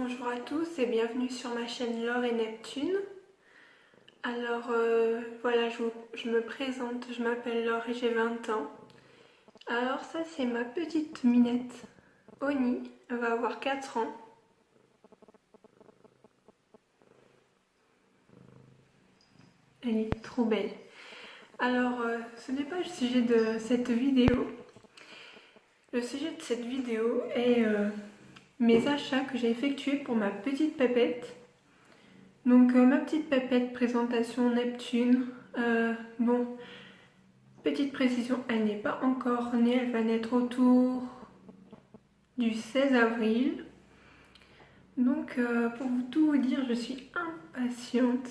Bonjour à tous et bienvenue sur ma chaîne Laure et Neptune. Alors voilà, je me présente, je m'appelle Laure et j'ai 20 ans. Alors ça c'est ma petite minette Oni, elle va avoir 4 ans. Elle est trop belle. Alors ce n'est pas le sujet de cette vidéo. Le sujet de cette vidéo est mes achats que j'ai effectués pour ma petite pépette. Donc ma petite pépette présentation Neptune, bon, petite précision, elle n'est pas encore née, elle va naître autour du 16 avril. Donc pour tout vous dire, je suis impatiente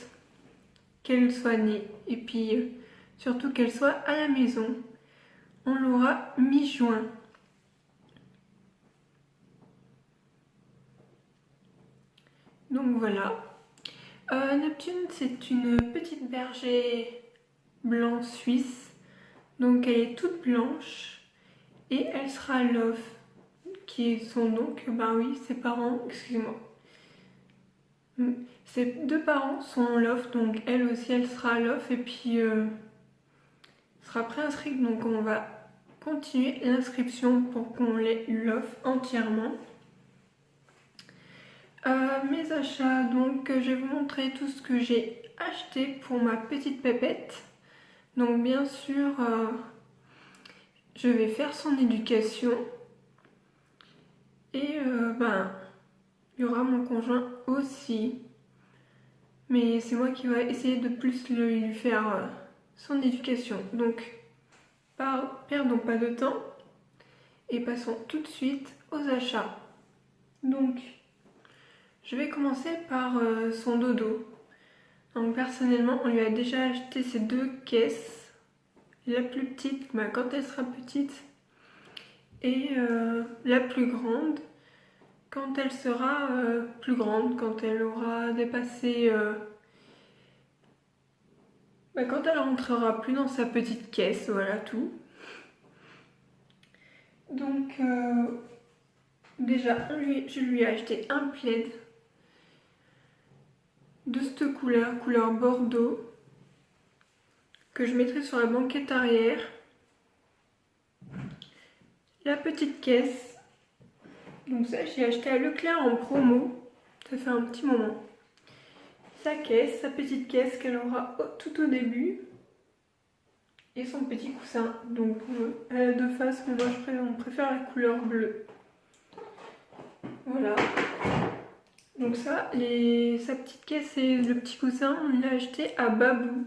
qu'elle soit née et puis surtout qu'elle soit à la maison. On l'aura mi-juin. Donc voilà. Neptune, c'est une petite berger blanc suisse. Donc elle est toute blanche et elle sera Love, qui est son nom. Ben oui, ses parents, excusez-moi. Ses deux parents sont Love, donc elle aussi elle sera Love et puis sera préinscrite. Donc on va continuer l'inscription pour qu'on l'ait Love entièrement. Mes achats, donc je vais vous montrer tout ce que j'ai acheté pour ma petite pépette. Donc bien sûr, je vais faire son éducation et il y aura mon conjoint aussi. Mais c'est moi qui vais essayer de plus lui faire son éducation. Donc perdons pas de temps et passons tout de suite aux achats. Donc je vais commencer par son dodo. Donc personnellement, on lui a déjà acheté ces deux caisses. La plus petite, quand elle sera petite, et la plus grande quand elle sera plus grande, quand elle aura dépassé... quand elle rentrera plus dans sa petite caisse, voilà tout. Donc déjà, je lui ai acheté un plaid de cette couleur bordeaux, que je mettrai sur la banquette arrière. La petite caisse, donc ça j'ai acheté à Leclerc en promo, ça fait un petit moment. Sa caisse, sa petite caisse qu'elle aura tout au début. Et son petit coussin, donc elle a deux faces, mais moi on préfère la couleur bleue. Voilà. Donc ça, sa petite caisse et le petit coussin, on l'a acheté à Babou.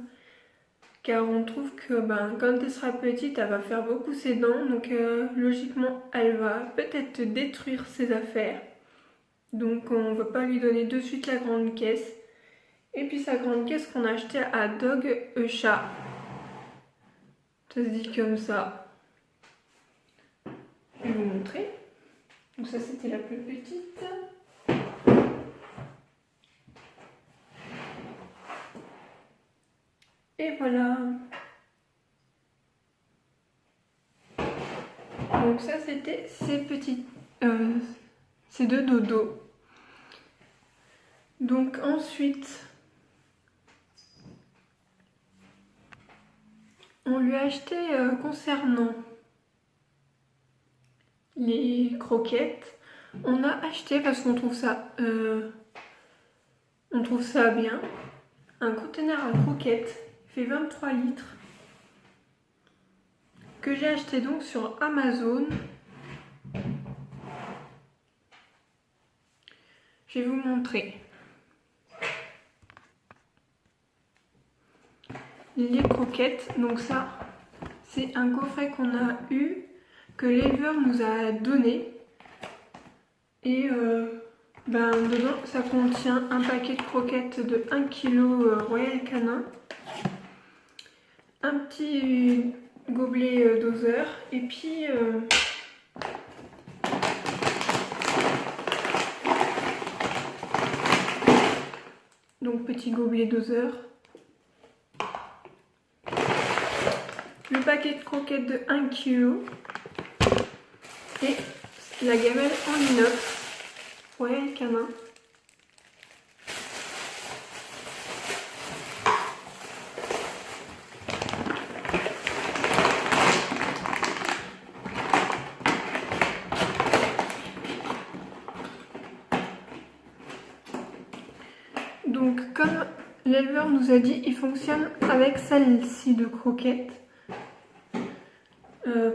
Car on trouve que quand elle sera petite, elle va faire beaucoup ses dents. Donc logiquement, elle va peut-être détruire ses affaires. Donc on ne va pas lui donner de suite la grande caisse. Et puis sa grande caisse qu'on a achetée à Dog Chat. Ça se dit comme ça. Je vais vous montrer. Donc ça c'était la plus petite. Et voilà. Donc ça c'était ces deux dodos. Donc ensuite, on lui a acheté concernant les croquettes. On a acheté parce qu'on trouve ça bien. Un conteneur à croquettes, il fait 23 litres. Que j'ai acheté donc sur Amazon. Je vais vous montrer. Les croquettes, donc ça, c'est un coffret qu'on a eu, que l'éleveur nous a donné. Et dedans, ça contient un paquet de croquettes de 1 kg Royal Canin, un petit gobelet doseur, et puis donc petit gobelet doseur, le paquet de croquettes de 1 kg et la gamelle en inox Royal Canin. l'éleveur nous a dit qu'il fonctionne avec celle-ci de croquettes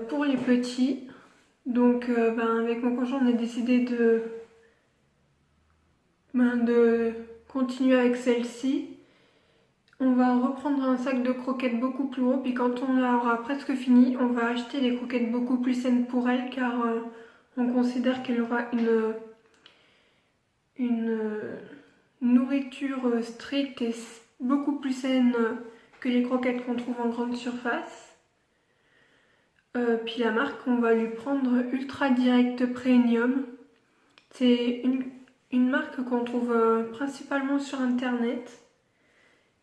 pour les petits. Donc avec mon conjoint on a décidé de continuer avec celle-ci. On va reprendre un sac de croquettes beaucoup plus gros, puis quand on aura presque fini, on va acheter les croquettes beaucoup plus saines pour elle, car on considère qu'elle aura une nourriture stricte et beaucoup plus saine que les croquettes qu'on trouve en grande surface. Puis la marque, on va lui prendre Ultra Direct Premium. C'est une marque qu'on trouve principalement sur internet.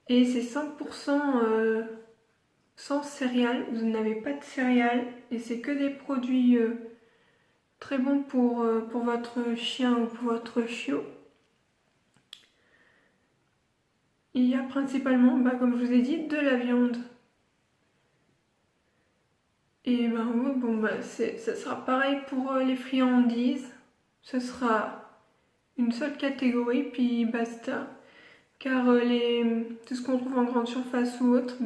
Et c'est 100% sans céréales, vous n'avez pas de céréales et c'est que des produits très bons pour votre chien ou pour votre chiot. Il y a principalement, comme je vous ai dit, de la viande. Et ça sera pareil pour les friandises. Ce sera une seule catégorie, puis basta. Car tout ce qu'on trouve en grande surface ou autre,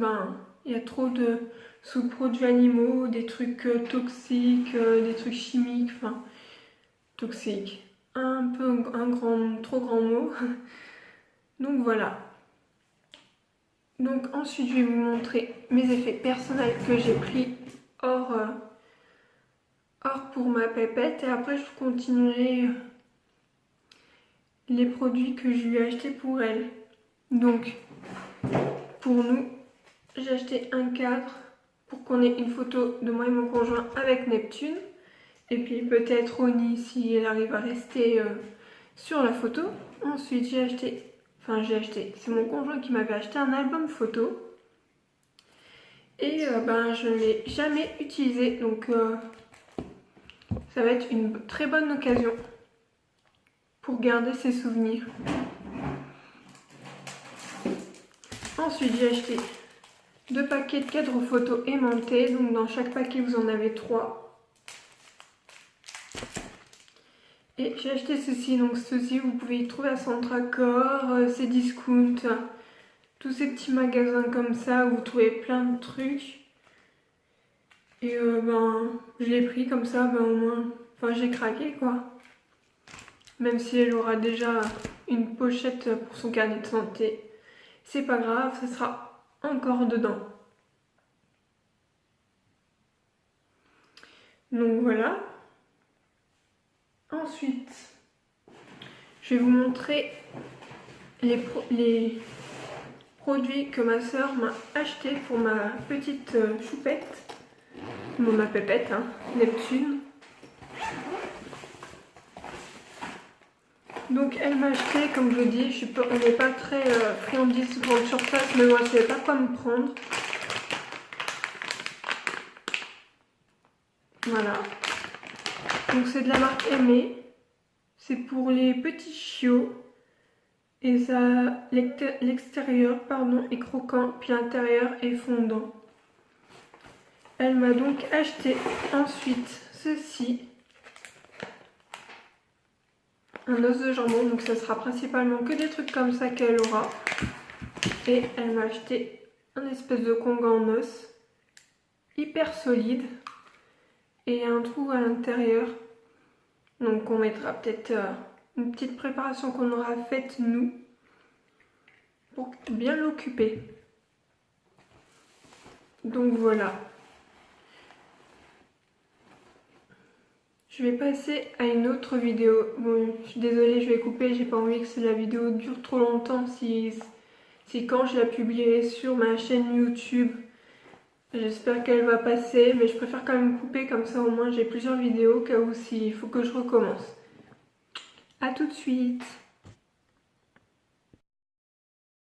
il y a trop de sous-produits animaux, des trucs toxiques, des trucs chimiques, toxiques. Trop grand mot. Donc voilà. Donc ensuite je vais vous montrer mes effets personnels que j'ai pris hors pour ma pépette, et après je continuerai les produits que je lui ai achetés pour elle. Donc pour nous, j'ai acheté un cadre pour qu'on ait une photo de moi et mon conjoint avec Neptune, et puis peut-être Oni si elle arrive à rester sur la photo. Ensuite j'ai acheté, c'est mon conjoint qui m'avait acheté un album photo, et je ne l'ai jamais utilisé, donc ça va être une très bonne occasion pour garder ses souvenirs. Ensuite j'ai acheté 2 paquets de cadres photos aimantés, donc dans chaque paquet vous en avez 3. Et j'ai acheté ceci, donc ceci vous pouvez y trouver à Centracor, Cdiscount, tous ces petits magasins comme ça où vous trouvez plein de trucs. Et je l'ai pris comme ça, au moins, j'ai craqué quoi. Même si elle aura déjà une pochette pour son carnet de santé, c'est pas grave, ça sera encore dedans. Donc voilà. Ensuite, je vais vous montrer les produits que ma soeur m'a acheté pour ma petite choupette, ma pépette, Neptune. Donc elle m'a acheté, comme je dis, on n'est pas très friandise grande surface, mais moi je ne savais pas quoi me prendre. Voilà. Donc c'est de la marque Aimé. C'est pour les petits chiots. Et ça, l'extérieur, est croquant, puis l'intérieur est fondant. Elle m'a donc acheté ensuite ceci. Un os de jambon, donc ça sera principalement que des trucs comme ça qu'elle aura. Et elle m'a acheté un espèce de Kong en os, hyper solide, et un trou à l'intérieur. Donc on mettra peut-être une petite préparation qu'on aura faite nous, pour bien l'occuper. Donc voilà. Je vais passer à une autre vidéo. Bon, je suis désolée, je vais couper, j'ai pas envie que la vidéo dure trop longtemps si quand je la publierai sur ma chaîne YouTube. J'espère qu'elle va passer, mais je préfère quand même couper, comme ça au moins j'ai plusieurs vidéos, au cas où s'il faut que je recommence. A tout de suite!